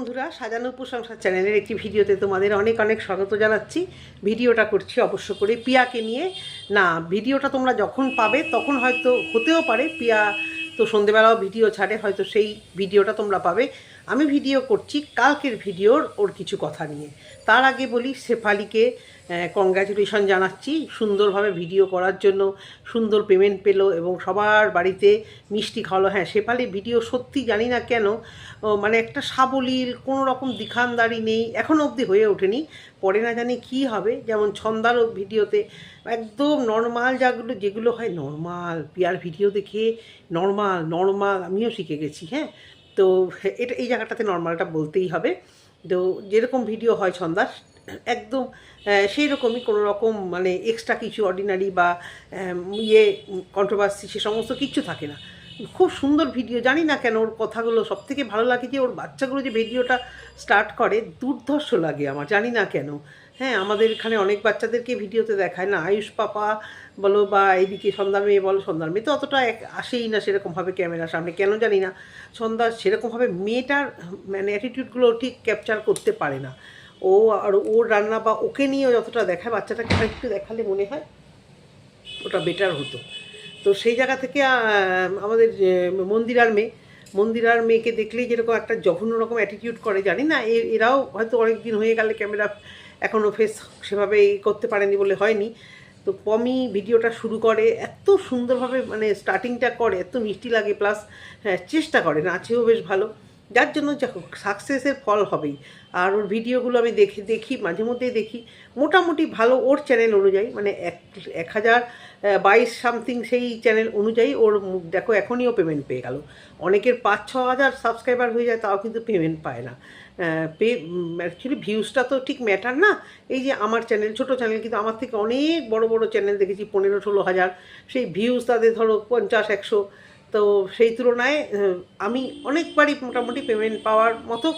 বন্ধুরা, সাজানো প্রশংসা চ্যানেলের একটি ভিডিওতে তোমাদের অনেক অনেক স্বাগত জানাচ্ছি। ভিডিওটা করছি অবশ্য করে পিয়াকে নিয়ে। না, ভিডিওটা তোমরা যখন পাবে তখন হয়তো হতেও পারে পিয়া তো সন্ধেবেলাও ভিডিও ছাড়ে, হয়তো সেই ভিডিওটা তোমরা পাবে। আমি ভিডিও করছি কালকের ভিডিওর ওর কিছু কথা নিয়ে। তার আগে বলি, শেফালিকে কংগ্র্যাচুলেশন জানাচ্ছি সুন্দরভাবে ভিডিও করার জন্য। সুন্দর পেমেন্ট পেলো এবং সবার বাড়িতে মিষ্টি খাওয়ালো। হ্যাঁ, শেফালি ভিডিও সত্যি জানি না কেন মানে একটা সাবলীল, কোনো রকম দিখানদারি নেই, এখনও অবধি হয়ে ওঠেনি। পরে না জানি কী হবে। যেমন ছন্দারও ভিডিওতে একদম নর্মাল যেগুলো হয় নর্মাল, পিয়ার ভিডিও দেখে নর্মাল আমিও শিখে গেছি। হ্যাঁ, তো এটা এই জায়গাটাতে নর্মালটা বলতেই হবে। তো যেরকম ভিডিও হয় ছন্দার একদম সেই রকমই, কোনো রকম মানে এক্সট্রা কিছু অর্ডিনারি বা কন্ট্রোভার্সি সে সমস্ত কিচ্ছু থাকে না। খুব সুন্দর ভিডিও। জানি না কেন ওর কথাগুলো সবথেকে ভালো লাগে, যে ওর বাচ্চাগুলো যে ভিডিওটা স্টার্ট করে দুর্ধর্ষ লাগে আমার, জানি না কেন। হ্যাঁ, আমাদের এখানে অনেক বাচ্চাদেরকে ভিডিওতে দেখায় না, আয়ুষ পাপা বলো বা এইদিকে সন্ধ্যার মেয়ে বলো, সন্ধ্যার মেয়ে তো অতটা আসেই না সেরকমভাবে ক্যামেরার সামনে, কেন জানি না। সন্ধ্যা সেরকমভাবে মেয়েটার মানে অ্যাটিটিউডগুলো ঠিক ক্যাপচার করতে পারে না ও। আর ওর রান্না বা ওকে নিয়ে যতটা দেখায়, বাচ্চাটাকে একটু দেখালে মনে হয় ওটা বেটার হতো। তো সেই জায়গা থেকে আমাদের মন্দিরার মেয়েকে দেখলেই যেরকম একটা জঘন্য রকম অ্যাটিটিউড করে, জানি না এরাও হয়তো অনেক দিন হয়ে গেলে ক্যামেরা এখনও ফেস সেভাবে করতে পারেনি বলে হয়নি। তো পমি ভিডিওটা শুরু করে এত সুন্দরভাবে, মানে স্টার্টিংটা করে এত মিষ্টি লাগে, প্লাস হ্যাঁ চেষ্টা করে, নাচেও বেশ ভালো, যার জন্য সাকসেসের ফল হবেই। আর ওর ভিডিওগুলো আমি দেখি মাঝে মধ্যেই দেখি, মোটামুটি ভালো ওর চ্যানেল অনুযায়ী, মানে 1022 সামথিং সেই চ্যানেল অনুযায়ী ওর দেখো এখনই ও পেমেন্ট পেয়ে গেল। অনেকের 5-6 হাজার সাবস্ক্রাইবার হয়ে যায়, তাও কিন্তু পেমেন্ট পায় না। অ্যাকচুয়ালি ভিউজটা তো ঠিক ম্যাটার না। এই যে আমার চ্যানেল, ছোটো চ্যানেল, কিন্তু আমার থেকে অনেক বড় বড় চ্যানেল দেখেছি 15-16 হাজার, সেই ভিউজ তাদের ধরো 50-100। তো সেই তুলনায় আমি অনেকবারই মোটামুটি পেমেন্ট পাওয়ার মতো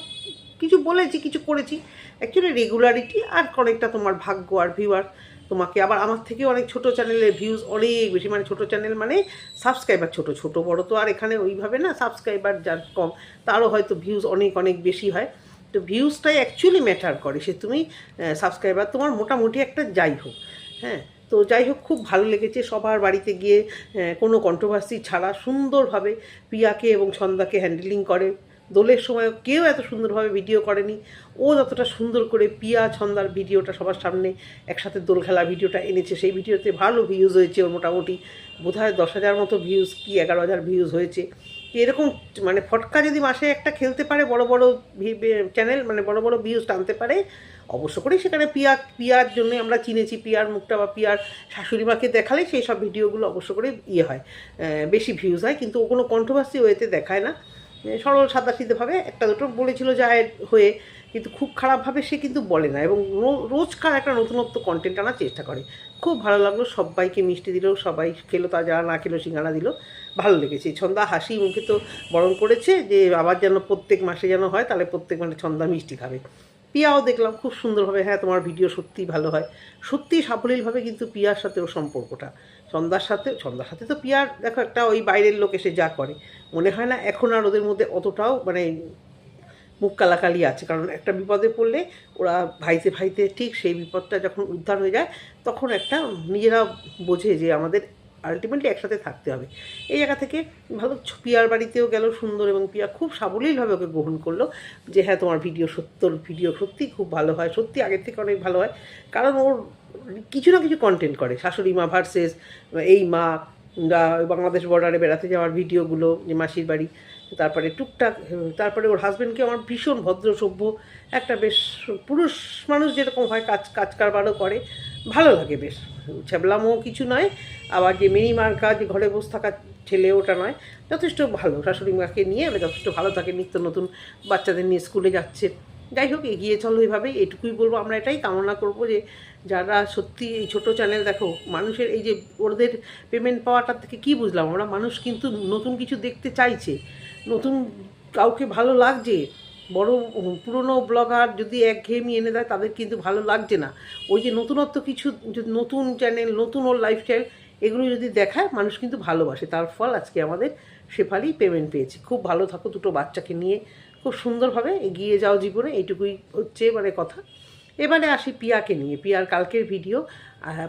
কিছু বলেছি, কিছু করেছি। অ্যাকচুয়ালি রেগুলারিটি আর অনেকটা তোমার ভাগ্য আর ভিউয়ার তোমাকে। আবার আমার থেকে অনেক ছোটো চ্যানেলের ভিউজ অনেক বেশি, মানে ছোটো চ্যানেল মানে সাবস্ক্রাইবার ছোটো বড় তো আর এখানে ওইভাবে না, সাবস্ক্রাইবার যার কম তারও হয়তো ভিউজ অনেক বেশি হয়। তো ভিউজটাই অ্যাকচুয়ালি ম্যাটার করে, সে তুমি সাবস্ক্রাইবার তোমার মোটামুটি একটা যাই হোক। হ্যাঁ, তো যাই হোক, খুব ভালো লেগেছে সবার বাড়িতে গিয়ে কোনো কন্ট্রোভার্সি ছাড়া সুন্দরভাবে পিয়াকে এবং ছন্দাকে হ্যান্ডেলিং করে। দোলের সময় কেউ এত সুন্দরভাবে ভিডিও করেনি, ও যতটা সুন্দর করে পিয়া ছন্দার ভিডিওটা সবার সামনে একসাথে দোল খেলা ভিডিওটা এনেছে। সেই ভিডিওতে ভালো ভিউজ হয়েছে ওর, মোটামুটি বোধহয় 10,000 মতো ভিউজ কি 11,000 ভিউজ হয়েছে। এরকম মানে ফটকা যদি মাসে একটা খেলতে পারে, বড় চ্যানেল, মানে বড় ভিউজ টানতে পারে, অবশ্য করে সেখানে পিয়ার জন্য আমরা চিনেছি, পিয়ার মুখটা বা পিয়ার শাশুড়ি মাকে দেখালে সেই সব ভিডিওগুলো অবশ্য করে হয়, বেশি ভিউজ হয়। কিন্তু ও কোনো কন্ট্রোভার্সি ওয়েতে দেখায় না, সরল সাদাসিধেভাবে একটা দুটো বলেছিল যায় হয়ে, কিন্তু খুব খারাপভাবে সে কিন্তু বলে না, এবং রোজকার একটা নতুনত্ব কন্টেন্ট আনার চেষ্টা করে। খুব ভালো লাগলো, সবাইকে মিষ্টি দিল, সবাই খেলো, তা যারা না খেলো সিঙ্গারা দিল, ভালো লেগেছে। ছন্দা হাসি মুখে তো বরণ করেছে যে আবার যেন প্রত্যেক মাসে যেন হয়, তাহলে প্রত্যেক মাসে ছন্দা মিষ্টি খাবে। পিয়াও দেখলাম খুব সুন্দরভাবে, হ্যাঁ তোমার ভিডিও সত্যিই ভালো হয়, সত্যিই সাবলীলভাবে কিন্তু পিয়ার সাথে ওর সম্পর্কটা। ছন্দার সাথে তো পিয়ার দেখো একটা ওই বাইরের লোক এসে যা করে, মনে হয় না এখন আর ওদের মধ্যে অতটাও মানে মুখ কালাকালি আছে। কারণ একটা বিপদে পড়লে ওরা ভাইতে ঠিক সেই বিপদটা যখন উদ্ধার হয়ে যায়, তখন একটা নিজেরা বোঝে যে আমাদের আলটিমেটলি একসাথে থাকতে হবে। এই জায়গা থেকে ভালো। পিয়ার বাড়িতেও গেল সুন্দর, এবং পিয়া খুব সাবলীলভাবে ওকে গ্রহণ করলো যে হ্যাঁ তোমার ভিডিও সত্যি খুব ভালো হয়, সত্যি আগের থেকে অনেক ভালো হয়। কারণ ওর কিছু না কিছু কন্টেন্ট করে, শাশুড়ি মা ভার্সেস এই মা, বাংলাদেশ বর্ডারে বেড়াতে যাওয়ার ভিডিওগুলো, যে মাসির বাড়ি, তারপরে টুকটাক, তারপরে ওর হাজব্যান্ডকে আমার ভীষণ ভদ্র সভ্য একটা, বেশ পুরুষ মানুষ যেরকম হয় কাজ কারবারও করে, ভালো লাগে বেশ। ছ্যাবলামও কিছু নয়, আবার যে মিনিমার কাজ ঘরে বসে থাকা ছেলে ওটা নয়, যথেষ্ট ভালো। শাশুড়ি মাকে নিয়ে যথেষ্ট ভালো থাকে, নিত্য নতুন বাচ্চাদের নিয়ে স্কুলে যাচ্ছে। যাই হোক, এগিয়ে চলো এভাবেই, এটুকুই বলবো। আমরা এটাই কামনা করব যে যারা সত্যি এই ছোটো চ্যানেল, দেখো মানুষের এই যে ওদের পেমেন্ট পাওয়াটার থেকে কী বুঝলাম আমরা, মানুষ কিন্তু নতুন কিছু দেখতে চাইছে, নতুন কাউকে ভালো লাগছে। বড় পুরনো ব্লগার যদি একঘেয়েমি এনে দেয়, তাদের কিন্তু ভালো লাগছে না। ওই যে নতুনত্ব কিছু, নতুন চ্যানেল, নতুন ওর লাইফস্টাইল, এগুলো যদি দেখায় মানুষ কিন্তু ভালোবাসে। তার ফল আজকে আমাদের শেফালি পেমেন্ট পেয়েছে। খুব ভালো থাকো দুটো বাচ্চাকে নিয়ে, খুব সুন্দরভাবে এগিয়ে যাও জীবনে, এইটুকুই হচ্ছে মানে কথা। এবারে আসি পিয়াকে নিয়ে। পিয়ার কালকের ভিডিও,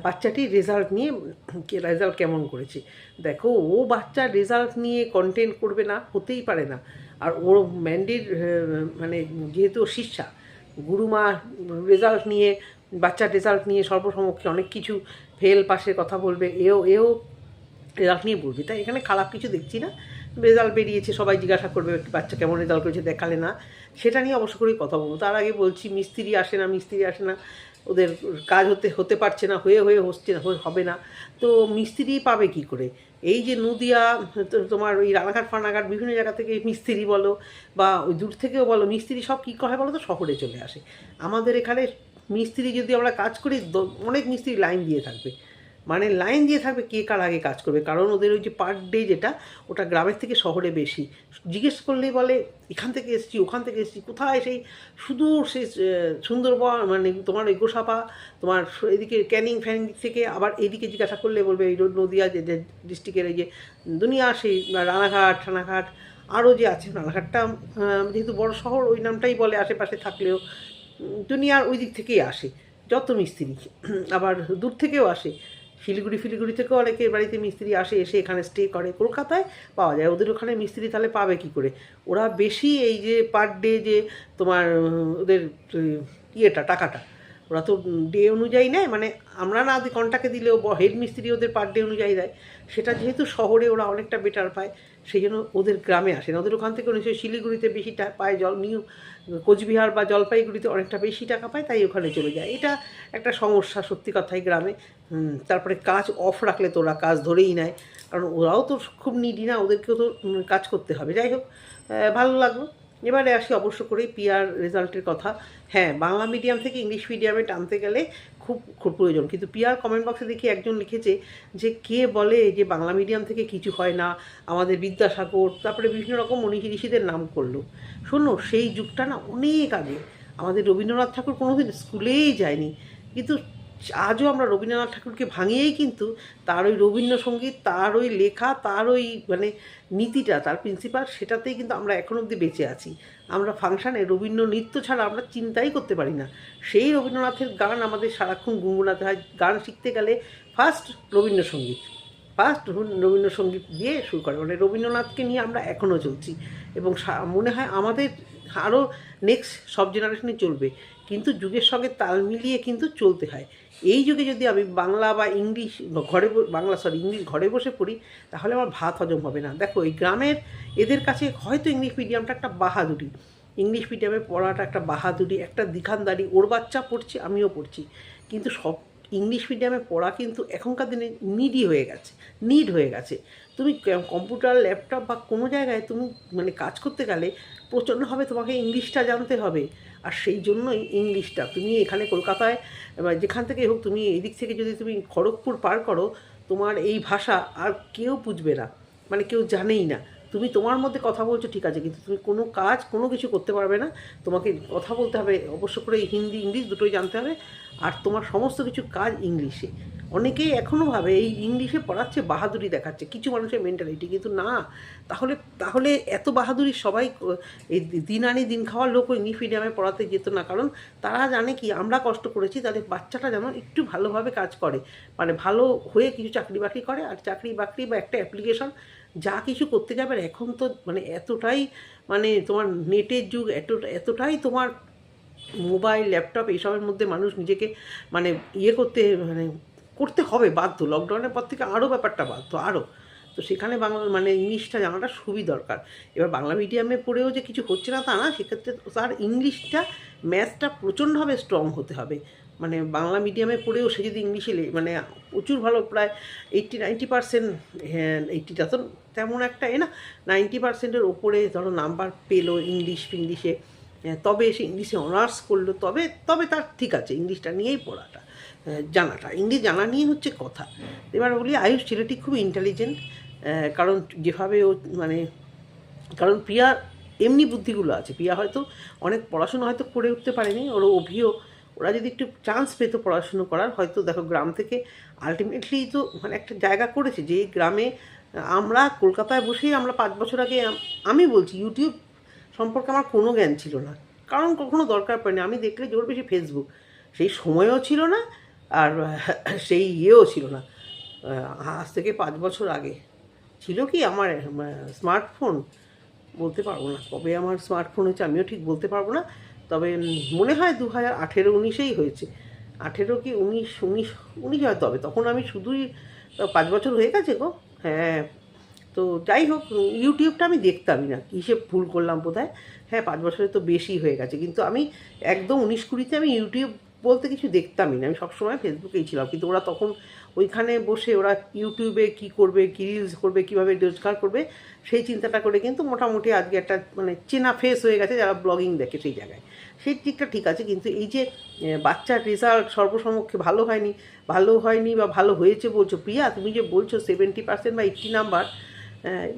বাচ্চাটির রেজাল্ট নিয়ে, রেজাল্ট কেমন করেছে দেখো। ও বাচ্চার রেজাল্ট নিয়ে কন্টেন্ট করবে না, হতেই পারে না। আর ওর ম্যান্ডির মানে যেহেতু শিষ্যা, গুরুমা রেজাল্ট নিয়ে, বাচ্চার রেজাল্ট নিয়ে সর্বসমক্ষে অনেক কিছু ফেল পাসের কথা বলবে, এও রেজাল্ট নিয়ে বলবে। তাই এখানে খারাপ কিছু দেখছি না। রেজাল্ট বেরিয়েছে, সবাই জিজ্ঞাসা করবে বাচ্চা কেমন রেজাল্ট করেছে, দেখালে না, সেটা নিয়ে অবশ্য করেই কথা বলবো। তার আগে বলছি, মিস্ত্রি আসে না, ওদের কাজ হতে পারছে না, হয়ে হচ্ছে না, হবে না। তো মিস্ত্রি পাবে কি করে? এই যে নদিয়া, তোমার ওই রানাঘাট ফানাঘাট বিভিন্ন জায়গা থেকে মিস্ত্রি বলো বা ওই দূর থেকেও বলো, মিস্ত্রি সব কী হয় বলো তো, শহরে চলে আসে। আমাদের এখানে মিস্ত্রি যদি আমরা কাজ করি, অনেক মিস্ত্রি লাইন দিয়ে থাকবে, মানে লাইন দিয়ে থাকবে কে কার আগে কাজ করবে। কারণ ওদের ওই যে পার ডে যেটা, ওটা গ্রামের থেকে শহরে বেশি। জিজ্ঞেস করলেই বলে এখান থেকে এসেছি, ওখান থেকে এসেছি, কোথায় সেই সুদূর সেই সুন্দরবন, মানে তোমার ওই গোসাপা, তোমার এদিকে ক্যানিং ফ্যানিং দিক থেকে, আবার এইদিকে জিজ্ঞাসা করলে বলবে এই নদিয়া যে ডিস্ট্রিক্টের এই যে দুনিয়া, সেই রানাঘাট ঠানাঘাট, আরও যে আছে। রানাঘাটটা যেহেতু বড় শহর, ওই নামটাই বলে আশেপাশে থাকলেও, দুনিয়ার ওই দিক থেকেই আসে যত মিস্ত্রি। আবার দূর থেকেও আসে, শিলিগুড়ি থেকেও অনেকের বাড়িতে মিস্ত্রি আসে, এসে এখানে স্টে করে। কলকাতায় পাওয়া যায়, ওদের ওখানে মিস্ত্রি তাহলে পাবে কি করে? ওরা বেশি এই যে পার ডে যে তোমার ওদের টাকাটা ওরা তো ডে অনুযায়ী নেয়, মানে আমরা না কন্টাকে দিলেও হেড মিস্ত্রি ওদের পার ডে অনুযায়ী দেয়। সেটা যেহেতু শহরে ওরা অনেকটা বেটার পায়, সেই জন্য ওদের গ্রামে আসে না। ওদের ওখান থেকে নিশ্চয়ই শিলিগুড়িতে বেশি পায়, কোচবিহার বা জলপাইগুড়িতে অনেকটা বেশি টাকা পায়, তাই ওখানে চলে যায়। এটা একটা সমস্যা সত্যি কথাই গ্রামে। তারপরে কাজ অফ রাখলে তো ওরা কাজ ধরেই নেয়, কারণ ওরাও তো খুব নিডি না, ওদেরকেও তো কাজ করতে হবে। যাই হোক, ভালো লাগলো। এবারে আসি অবশ্য করেই পিয়ার রেজাল্টের কথা। হ্যাঁ, বাংলা মিডিয়াম থেকে ইংলিশ মিডিয়ামে টানতে গেলে খুব খুব প্রয়োজন। কিন্তু পিয়ার কমেন্ট বক্সে দেখি একজন লিখেছে যে কে বলে যে বাংলা মিডিয়াম থেকে কিছু হয় না, আমাদের বিদ্যাসাগর, তারপরে বিভিন্ন রকম মনীষী ঋষিদের নাম করলো। শোনো, সেই যুগটা না অনেক আগে। আমাদের রবীন্দ্রনাথ ঠাকুর কোনোদিন স্কুলেই যায়নি, কিন্তু আজও আমরা রবীন্দ্রনাথ ঠাকুরকে ভাঙিয়েই কিন্তু তার ওই রবীন্দ্রসঙ্গীত, তার ওই লেখা, তার ওই মানে নীতিটা, তার প্রিন্সিপাল, সেটাতেই কিন্তু আমরা এখন অবধি বেঁচে আছি। আমরা ফাংশানে রবীন্দ্র নৃত্য ছাড়া আমরা চিন্তাই করতে পারি না। সেই রবীন্দ্রনাথের গান আমাদের সারাক্ষণ গুনগুনাতে হয়। গান শিখতে গেলে ফার্স্ট রবীন্দ্রসঙ্গীত দিয়ে শুরু করে, মানে রবীন্দ্রনাথকে নিয়ে আমরা এখনও চলছি। এবং মনে হয় আমাদের আরও নেক্সট সব জেনারেশনে চলবে, কিন্তু যুগের সঙ্গে তাল মিলিয়ে কিন্তু চলতে হয়। এই যুগে যদি আমি বাংলা বা ইংলিশ ইংলিশ ঘরে বসে পড়ি, তাহলে আমার ভাত হজম হবে না। দেখো, এই গ্রামের এদের কাছে হয়তো ইংলিশ মিডিয়ামটা একটা বাহাদুরি, ইংলিশ মিডিয়ামে পড়াটা একটা বাহাদুরি, একটা দিখানদারি। ওর বাচ্চা পড়ছে, আমিও পড়ছি, কিন্তু সব ইংলিশ মিডিয়ামে পড়া কিন্তু এখনকার দিনে নিড হয়ে গেছে। তুমি কম্পিউটার, ল্যাপটপ বা কোনো জায়গায় তুমি মানে কাজ করতে গেলে প্রচণ্ডভাবে তোমাকে ইংলিশটা জানতে হবে। আর সেই জন্যই ইংলিশটা তুমি এখানে কলকাতায় যেখান থেকে হোক, তুমি এদিক থেকে যদি তুমি খড়গপুর পার করো, তোমার এই ভাষা আর কেউ বুঝবে না, মানে কেউ জানেই না। তুমি তোমার মধ্যে কথা বলছো ঠিক আছে, কিন্তু তুমি কোনো কাজ কোনো কিছু করতে পারবে না। তোমাকে কথা বলতে হবে অবশ্য করে হিন্দি ইংলিশ দুটোই জানতে হবে, আর তোমার সমস্ত কিছু কাজ ইংলিশে। অনেকেই এখনও ভাবে এই ইংলিশে পড়াচ্ছে বাহাদুরি দেখাচ্ছে, কিছু মানুষের মেন্টালিটি, কিন্তু না। তাহলে এত বাহাদুরি সবাই, এই দিন আনি দিন খাওয়ার লোকও ইংলিশ মিডিয়ামে পড়াতে যেত না। কারণ তারা জানে কি আমরা কষ্ট করেছি, তাদের বাচ্চাটা যেন একটু ভালোভাবে কাজ করে, মানে ভালো হয়ে কিছু চাকরি বাকরি করে। আর চাকরি বাকরি বা একটা অ্যাপ্লিকেশন যা কিছু করতে যাবে, এখন তো মানে এতটাই মানে তোমার নেটের যুগ, এতটাই তোমার মোবাইল ল্যাপটপ এইসবের মধ্যে মানুষ নিজেকে মানে করতে হবে বাধ্য। লকডাউনের পর থেকে আরও ব্যাপারটা বাধ্য আরও। তো সেখানে বাংলা মানে ইংলিশটা জানাটা খুবই দরকার। এবার বাংলা মিডিয়ামে পড়েও যে কিছু হচ্ছে না তা না, সেক্ষেত্রে তার ইংলিশটা, ম্যাথটা প্রচণ্ডভাবে স্ট্রং হতে হবে। মানে বাংলা মিডিয়ামে পড়েও সে যদি ইংলিশে মানে প্রচুর ভালো, প্রায় 80-90%, হ্যাঁ 80টা তো তেমন একটা না, 90%-এর ওপরে ধরো নাম্বার পেলো ইংলিশে, তবে সে ইংলিশে অনার্স করলো, তবে তার ঠিক আছে ইংলিশটা নিয়েই পড়াটা, জানাটা, ইংলিশ জানা নিয়ে হচ্ছে কথা। এবার বলি আয়ুষ ছেলেটি খুব ইন্টেলিজেন্ট, কারণ যেভাবে ও মানে, কারণ প্রিয়া এমনি বুদ্ধিগুলো আছে। প্রিয়া হয়তো অনেক পড়াশুনো হয়তো করে উঠতে পারেনি, ওরা যদি একটু চান্স পেত পড়াশুনো করার, হয়তো দেখো গ্রাম থেকে আলটিমেটলি তো মানে একটা জায়গা করেছে, যে গ্রামে আমরা কলকাতায় বসেই আমরা 5 বছর আগে, আমি বলছি ইউটিউব সম্পর্কে আমার কোনো জ্ঞান ছিল না, কারণ কখনো দরকার পড়েনি। আমি দেখলে জোর বেশি ফেসবুক, সেই সময়ও ছিল না আর সেই ইয়েও ছিল না। আজ থেকে 5 বছর আগে ছিল কি আমার স্মার্টফোন, বলতে পারবো না কবে আমার স্মার্টফোন হয়েছে, আমিও ঠিক বলতে পারবো না। তবে মনে হয় 2018-19-এই হয়েছে, 18 কি 19 হয়তো হবে। তখন আমি শুধুই 5 বছর হয়ে গেছে গো। হ্যাঁ, তো যাই হোক, ইউটিউবটা আমি দেখতামই না, কিসে ভুল করলাম বোধহয়। হ্যাঁ, 5 বছরে তো বেশি হয়ে গেছে, কিন্তু আমি একদম 19-20-তে আমি ইউটিউব বলতে কিছু দেখতামই না, আমি সবসময় ফেসবুকেই ছিলাম। কিন্তু ওরা তখন ওইখানে বসে ওরা ইউটিউবে কি করবে, কি রিলস করবে, কীভাবে রোজগার করবে, সেই চিন্তাটা করে কিন্তু মোটামুটি আজকে একটা মানে চেনা ফেস হয়ে গেছে যারা ব্লগিং দেখে সেই জায়গায়। সেই দিকটা ঠিক আছে, কিন্তু এই যে বাচ্চার রেজাল্ট সর্বসমক্ষে ভালো হয়নি বা ভালো হয়েছে বলছো, প্রিয়া তুমি যে বলছো 70% বা 80 নাম্বার,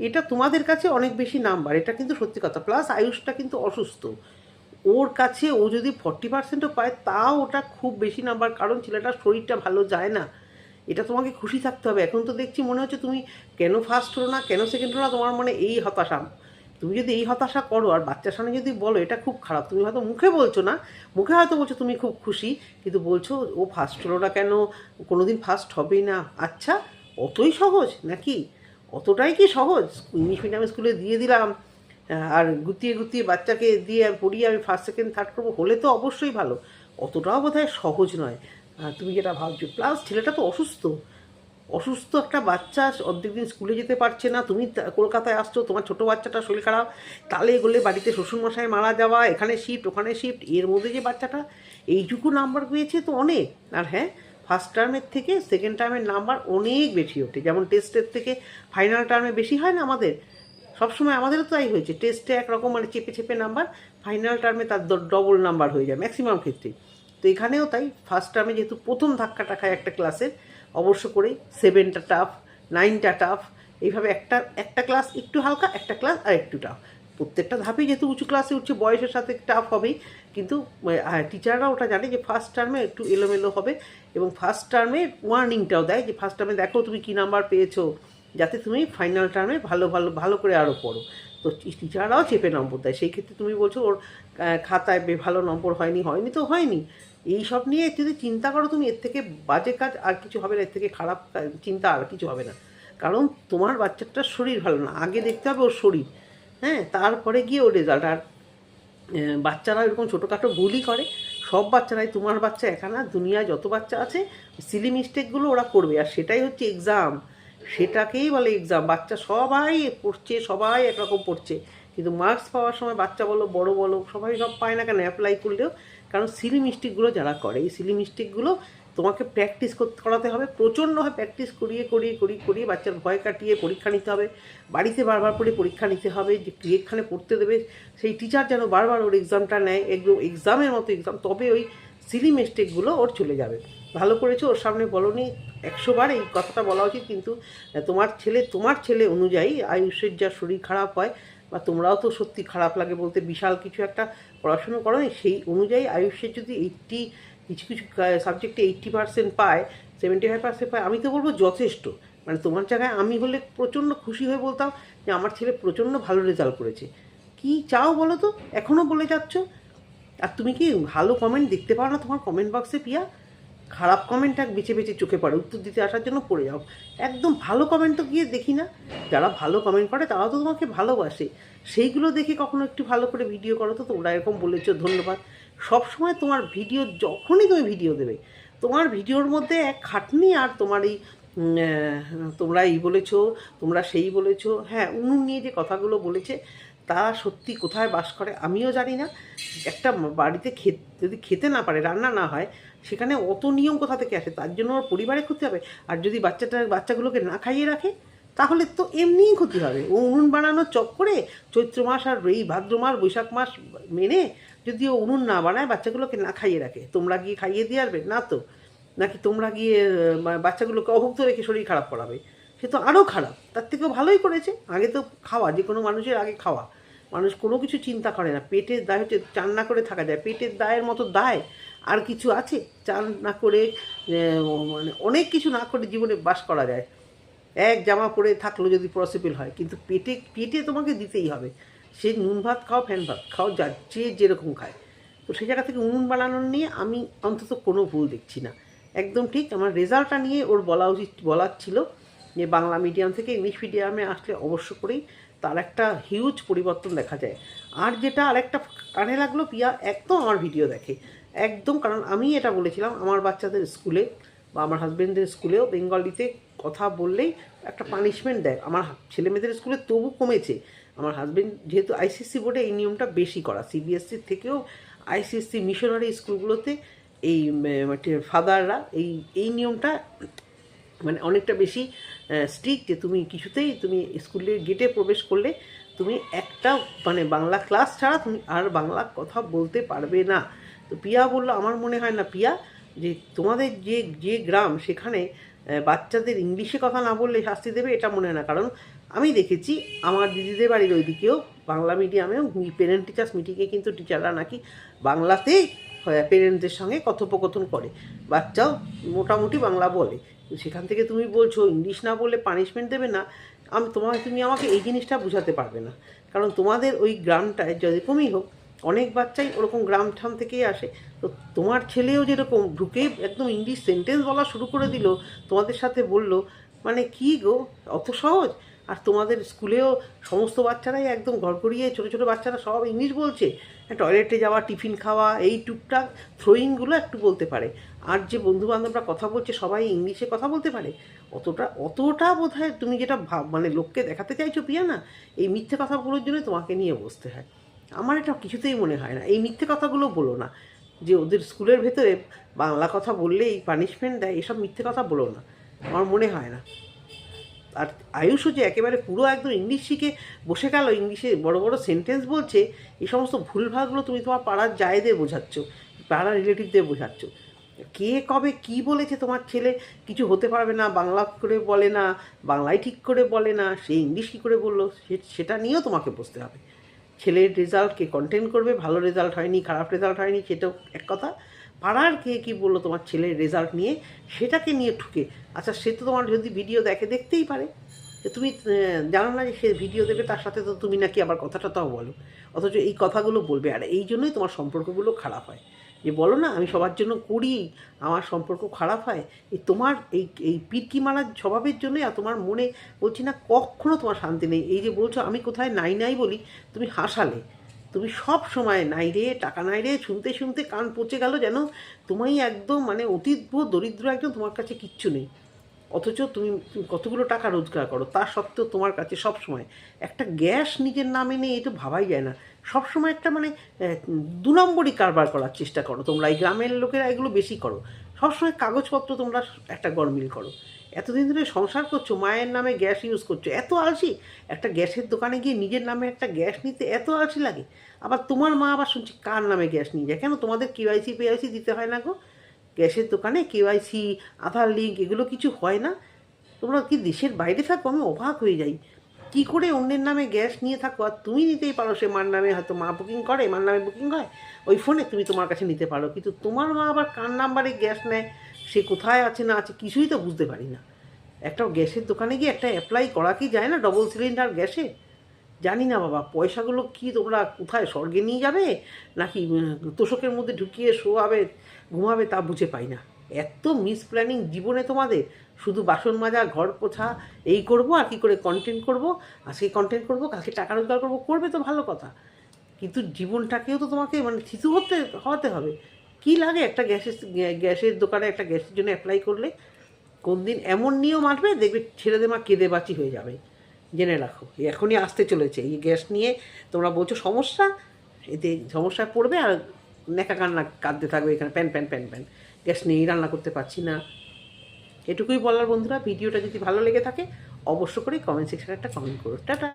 এটা তোমাদের কাছে অনেক বেশি নাম্বার, এটা কিন্তু সত্যি কথা। প্লাস আয়ুষটা কিন্তু অসুস্থ, ওর কাছে ও যদি 40%ও পায় তাও ওটা খুব বেশি নাম্বার, কারণ ছেলেটার শরীরটা ভালো যায় না। এটা তোমাকে খুশি থাকতে হবে। এখন তো দেখছি মনে হচ্ছে তুমি কেন ফার্স্ট হলো না, কেন সেকেন্ড হলো না, তোমার মানে এই হতাশা। তুমি যদি এই হতাশা করো আর বাচ্চার সামনে যদি বলো, এটা খুব খারাপ। তুমি হয়তো মুখে বলছো না, মুখে হয়তো বলছো তুমি খুব খুশি, কিন্তু বলছো ও ফার্স্ট হলো না কেন, কোনো দিন ফার্স্ট হবেই না। আচ্ছা, অতই সহজ নাকি? অতটাই কি সহজ? ইংলিশ মিডিয়াম স্কুলে দিয়ে দিলাম, আর গুতিয়ে গুতিয়ে বাচ্চাকে দিয়ে পড়িয়ে আমি ফার্স্ট সেকেন্ড থার্ড করবো, হলে তো অবশ্যই ভালো। অতটাও বোধহয় সহজ নয় তুমি যেটা ভাবছো। প্লাস ছেলেটা তো অসুস্থ একটা বাচ্চা, অর্ধেক দিন স্কুলে যেতে পারছে না। তুমি কলকাতায় আসছো, তোমার ছোটো বাচ্চাটা শরীর খারাপ, তালে গলে বাড়িতে শ্বশুরমশাই মারা যাওয়া, এখানে শিফট ওখানে শিফট, এর মধ্যে যে বাচ্চাটা এইটুকু নাম্বার পেয়েছে তো অনেক। আর হ্যাঁ, ফার্স্ট টার্মের থেকে সেকেন্ড টার্মের নাম্বার অনেক বেশি ওঠে, যেমন টেস্টের থেকে ফাইনাল টার্মে বেশি হয় না আমাদের, সবসময় আমাদেরও তো তাই হয়েছে। টেস্টে একরকম মানে চেপে চেপে নাম্বার, ফাইনাল টার্মে তার ডবল নাম্বার হয়ে যায় ম্যাক্সিমাম ক্ষেত্রেই। তো এখানেও তাই, ফার্স্ট টার্মে যেহেতু প্রথম ধাক্কাটা খায় একটা ক্লাসের, অবশ্য করেই 7টা টাফ, 9টা টাফ, এইভাবে একটা ক্লাস একটু হালকা, একটা ক্লাস আর একটু টাফ। প্রত্যেকটা ধাপেই যেহেতু উঁচু ক্লাসে উঠছে, বয়সের সাথে টাফ হবেই, কিন্তু টিচাররা ওটা জানে যে ফার্স্ট টার্মে একটু এলোমেলো হবে, এবং ফার্স্ট টার্মে ওয়ার্নিংটাও দেয় যে ফার্স্ট টার্মে দেখো তুমি কী নাম্বার পেয়েছো, যাতে তুমি ফাইনাল টার্মে ভালো করে আরও পড়ো। তো টিচাররাও চেপে নম্বর দেয়। সেই ক্ষেত্রে তুমি বলছো ওর খাতায় ভালো নম্বর হয়নি তো হয়নি। এই সব নিয়ে যদি চিন্তা করো তুমি, এর থেকে বাজে কাজ আর কিছু হবে না, এর থেকে খারাপ চিন্তা আর কিছু হবে না। কারণ তোমার বাচ্চাটার শরীর ভালো না, আগে দেখতে হবে ওর শরীর, হ্যাঁ, তারপরে গিয়ে ওর রেজাল্ট। আর বাচ্চারা এরকম ছোটোখাটো ভুলই করে, সব বাচ্চারাই, তোমার বাচ্চা একা না, দুনিয়ায় যত বাচ্চা আছে সিলি মিস্টেকগুলো ওরা করবে, আর সেটাই হচ্ছে এক্সাম, সেটাকেই বলে এক্সাম। বাচ্চা সবাই পড়ছে, সবাই একরকম পড়ছে, কিন্তু মার্কস পাওয়ার সময় বাচ্চা বলো বড় বলো সবাই সব পায় না কেন অ্যাপ্লাই করলেও, কারণ সিলি মিস্টেকগুলো যারা করে, এই সিলি মিস্টেকগুলো তোমাকে প্র্যাকটিস করাতে হবে, প্রচণ্ডভাবে প্র্যাকটিস করিয়ে বাচ্চার ভয় কাটিয়ে পরীক্ষা নিতে হবে, বাড়িতে বারবার করে পরীক্ষা নিতে হবে, যে যেখানে পড়তে দেবে সেই টিচার যেন বারবার ওর এক্সামটা নেয়, একদম এক্সামের মতো এক্সাম, তবে ওই সিলি মিস্টেকগুলো ওর চলে যাবে। ভালো করেছো ওর সামনে বলোনি, 100বার এই কথাটা বলা উচিত, কিন্তু তোমার ছেলে অনুযায়ী আয়ুষের যা শরীর খারাপ হয়, বা তোমরাও তো সত্যি খারাপ লাগে বলতে, বিশাল কিছু একটা পড়াশুনো করো, সেই অনুযায়ী আয়ুষের যদি কিছু সাবজেক্টে 80% পায়, 75% পায়, আমি তো বলবো যথেষ্ট। মানে তোমার জায়গায় আমি হলে প্রচণ্ড খুশি হয়ে বলতাম যে আমার ছেলে প্রচণ্ড ভালো রেজাল্ট করেছে। কি চাও বলো তো, এখনও বলে যাচ্ছ। আর তুমি কি ভালো কমেন্ট দেখতে পাও না তোমার কমেন্ট বক্সে প্রিয়া? খারাপ কমেন্ট এক বেছে বেছে চোখে পড়ে, উত্তর দিতে আসার জন্য পড়ে যাও। একদম ভালো কমেন্ট তো গিয়ে দেখি না, যারা ভালো কমেন্ট করে তারা তো তোমাকে ভালোবাসে, সেইগুলো দেখে কখনো একটু ভালো করে ভিডিও করো তো। তোমরা এরকম বলেছো, ধন্যবাদ। সবসময় তোমার ভিডিও, যখনই তুমি ভিডিও দেবে, তোমার ভিডিওর মধ্যে এক খাটনি, আর তোমার এই তোমরা এই বলেছো, তোমরা সেই বলেছো। হ্যাঁ, উনুন নিয়ে যে কথাগুলো বলেছে তা সত্যি কোথায় বাস করে আমিও জানি না। একটা বাড়িতে যদি খেতে না পারে, রান্না না হয়, সেখানে অত নিয়ম কোথা থেকে আসে? তার জন্য ওর পরিবারে ক্ষতি হবে। আর যদি বাচ্চাগুলোকে না খাইয়ে রাখে, তাহলে তো এমনিই ক্ষতি হবে। ও উনুন বানানোর চক্করে চৈত্র মাস আর এই ভাদ্র মাস বৈশাখ মাস মেনে যদি ও উনুন না বানায়, বাচ্চাগুলোকে না খাইয়ে রাখে, তোমরা গিয়ে খাইয়ে দিয়ে আসবে না তো? নাকি তোমরা গিয়ে বাচ্চাগুলোকে অভুক্ত রেখে শরীর খারাপ করাবে? সে তো আরও খারাপ। তার থেকেও ভালোই করেছে, আগে তো খাওয়া, যে কোনো মানুষের আগে খাওয়া। মানুষ কোনো কিছু চিন্তা করে না, পেটের দায় হচ্ছে, চান না করে থাকা যায়, পেটের দায়ের মতো দায় আর কিছু আছে? চান না করে মানে অনেক কিছু না করে জীবনে বাস করা যায়, এক জামা পরে থাকলো যদি পসিবল হয়, কিন্তু পেটে তোমাকে দিতেই হবে। সে নুন ভাত খাও ফ্যান ভাত খাও, যা যে যেরকম খায়। তো সেই জায়গা থেকে উনুন বানানোর নিয়ে আমি অন্তত কোনো ভুল দেখছি না। একদম ঠিক। আমার রেজাল্টটা নিয়ে ওর বলার ছিল যে বাংলা মিডিয়াম থেকে ইংলিশ মিডিয়ামে আসলে অবশ্য করেই তার একটা হিউজ পরিবর্তন দেখা যায়। আর যেটা আরেকটা কানে লাগলো, পিয়া একদম আমার ভিডিও দেখে একদম। কারণ আমি এটা বলেছিলাম আমার বাচ্চাদের স্কুলে বা আমার হাজব্যান্ডের স্কুলেও বেঙ্গলিতে কথা বললেই একটা পানিশমেন্ট দেয়। আমার ছেলেমেয়েদের স্কুলে তবু কমেছে। আমার হাজব্যান্ড যেহেতু আইসিএসসি বোর্ডে এই নিয়মটা বেশি করা, সিবিএসসির থেকেও আইসিএসসি মিশনারি স্কুলগুলোতে এই ফাদাররা এই নিয়মটা মানে অনেকটা বেশি স্ট্রিক্ট, যে তুমি কিছুতেই তুমি স্কুলের গেটে প্রবেশ করলে তুমি একটা মানে বাংলা ক্লাস ছাড়া তুমি আর বাংলা কথা বলতে পারবে না। তো পিয়া বললো আমার মনে হয় না পিয়া যে তোমাদের যে গ্রাম সেখানে বাচ্চাদের ইংলিশে কথা না বললে শাস্তি দেবে, এটা মনে হয় না। কারণ আমি দেখেছি আমার দিদিদের বাড়ির ওইদিকেও বাংলা মিডিয়ামেও পেরেন্ট টিচার্স মিটিংয়ে কিন্তু টিচাররা নাকি বাংলাতেই পেরেন্টদের সঙ্গে কথোপকথন করে, বাচ্চাও মোটামুটি বাংলা বলে। সেখান থেকে তুমি বলছো ইংলিশ না বললে পানিশমেন্ট দেবে না, তুমি আমাকে এই জিনিসটা বোঝাতে পারবে না। কারণ তোমাদের ওই গ্রামটায় যেরকমই হোক অনেক বাচ্চাই ওরকম গ্রাম ঠাম থেকেই আসে। তো তোমার ছেলেও যেরকম ঢুকেই একদম ইংলিশ সেন্টেন্স বলা শুরু করে দিল, তোমাদের সাথে বলল, মানে কি গো অত সহজ? আর তোমাদের স্কুলেও সমস্ত বাচ্চারাই একদম গড়গড়িয়ে ছোটো ছোটো বাচ্চারা সব ইংলিশ বলছে। টয়লেটে যাওয়া, টিফিন খাওয়া, এই টুকটাক থ্রোয়িংগুলো একটু বলতে পারে। আর যে বন্ধুবান্ধবরা কথা বলছে সবাই ইংলিশে কথা বলতে পারে। অতটা বোধ হয় তুমি যেটা মানে লোককে দেখাতে চাইছো পিয়া না, এই মিথ্যে কথাগুলোর জন্য তোমাকে নিয়ে বসতে হয়। আমার এটা কিছুতেই মনে হয় না। এই মিথ্যে কথাগুলো বলো না, যে ওদের স্কুলের ভেতরে বাংলা কথা বললেই পানিশমেন্ট দেয়, এসব মিথ্যে কথা বলো না, আমার মনে হয় না। আর আয়ুষও যে একেবারে পুরো একদম ইংলিশ শিখে বসে গেল, ইংলিশে বড় বড় সেন্টেন্স বলছে, এই সমস্ত ভুলভালগুলো তুমি তোমার পাড়ার জায়দের বোঝাচ্ছ, পাড়ার রিলেটিভদের বোঝাচ্ছ। কে কবে কি বলেছে তোমার ছেলে কিছু হতে পারবে না, বাংলা করে বলে না, বাংলায় ঠিক করে বলে না, সে ইংলিশ কী করে বললো, সেটা নিয়েও তোমাকে বসতে হবে। ছেলের রেজাল্ট কে কন্টেন করবে, ভালো রেজাল্ট হয়নি খারাপ রেজাল্ট হয়নি সেটাও এক কথা, পাড়ার কে কী বললো তোমার ছেলের রেজাল্ট নিয়ে সেটাকে নিয়ে ঠুকে, আচ্ছা সে তো তোমার যদি ভিডিও দেখতেই পারে, যে তুমি জানো না যে সে ভিডিও দেবে, তার সাথে তো তুমি নাকি আবার কথাটা তাও বলো, অথচ এই কথাগুলো বলবে। আর এই জন্যই তোমার সম্পর্কগুলো খারাপ হয়, যে বলো না আমি সবার জন্য করি, আমার সম্পর্ক খারাপ হয়, এই তোমার এই পিরকি মারার স্বভাবের জন্যই। আর তোমার মনে বলছি না কখনো তোমার শান্তি নেই। এই যে বলছো আমি কোথায় নাই নাই বলি, তুমি হাসালে, তুমি সব সময় নাই রে টাকা নাই রে শুনতে শুনতে কান পচে গেল, যেন তুমি একদম মানে অতীব দরিদ্র একজন, তোমার কাছে কিচ্ছু নেই। অথচ তুমি কতগুলো টাকা রোজগার করো, তা সত্ত্বেও তোমার কাছে সব সময় একটা গ্যাস নিজের নামে নেই, এটা ভাবাই যায় না। সব সময় একটা মানে 2 নম্বরই কারবার করার চেষ্টা করো তোমরা, এই গ্রামের লোকেরা এগুলো বেশি করো। সবসময় কাগজপত্র তোমরা একটা গরমিল করো। এতদিন ধরে সংসার করছো, মায়ের নামে গ্যাস ইউজ করছো, এত আলসি। একটা গ্যাসের দোকানে গিয়ে নিজের নামে একটা গ্যাস নিতে এত আলসি লাগে। আবার তোমার মা আবার শুনছি কার নামে গ্যাস নিয়ে যায়, কেন তোমাদের কেওয়াইসি পেওয়াইসি দিতে হয় না গো? গ্যাসের দোকানে কেওয়াইসি আধার লিঙ্ক এগুলো কিছু হয় না? তোমরা কি দেশের বাইরে থাকো? আমি অবাক হয়ে যাই, কী করে অন্যের নামে গ্যাস নিয়ে থাকো। আর তুমি নিতেই পারো, সে মার নামে হয়তো মা বুকিং করে, মার নামে বুকিং হয় ওই ফোনে, তুমি তোমার কাছে নিতে পারো, কিন্তু তোমার মা আবার কার নাম্বারে গ্যাস নেয়, সে কোথায় আছে না আছে কিছুই তো বুঝতে পারি না। একটা গ্যাসের দোকানে গিয়ে একটা অ্যাপ্লাই করা কি যায় না ডবল সিলিন্ডার গ্যাসে? জানি না বাবা, পয়সাগুলো কি তোমরা কোথায় স্বর্গে নিয়ে যাবে নাকি তোষকের মধ্যে ঢুকিয়ে শোয়াবে ঘুমাবে, তা বুঝে পাই না। এত মিস প্ল্যানিং জীবনে তোমাদের, শুধু বাসন মাজা ঘর পোছা এই করব, আর কী করে কন্টেন্ট করব, আজকে কন্টেন্ট করব কালকে টাকা রোজগার করবো, করবে তো ভালো কথা, কিন্তু জীবনটাকেও তো তোমাকে মানে থিতু হওয়াতে হবে। কি লাগে একটা গ্যাসের দোকানে একটা গ্যাসের জন্য অ্যাপ্লাই করলে? কোন দিন এমন নিয়ম আসবে দেখবে ছেলেদের মা কেঁদে বাঁচি হয়ে যাবে, জেনে রাখো। এখনই আসতে চলেছে এই গ্যাস নিয়ে, তোমরা বলছো সমস্যা, এতে সমস্যায় পড়বে আর নেকা কান্না কাঁদতে থাকবে এখানে, pan pan pan pan, gas নিয়েই রান্না করতে পারছি না। এটুকুই বলার বন্ধুরা। ভিডিওটা যদি ভালো লেগে থাকে অবশ্য করেই কমেন্ট সেকশানে একটা কমেন্ট করো। টাটা।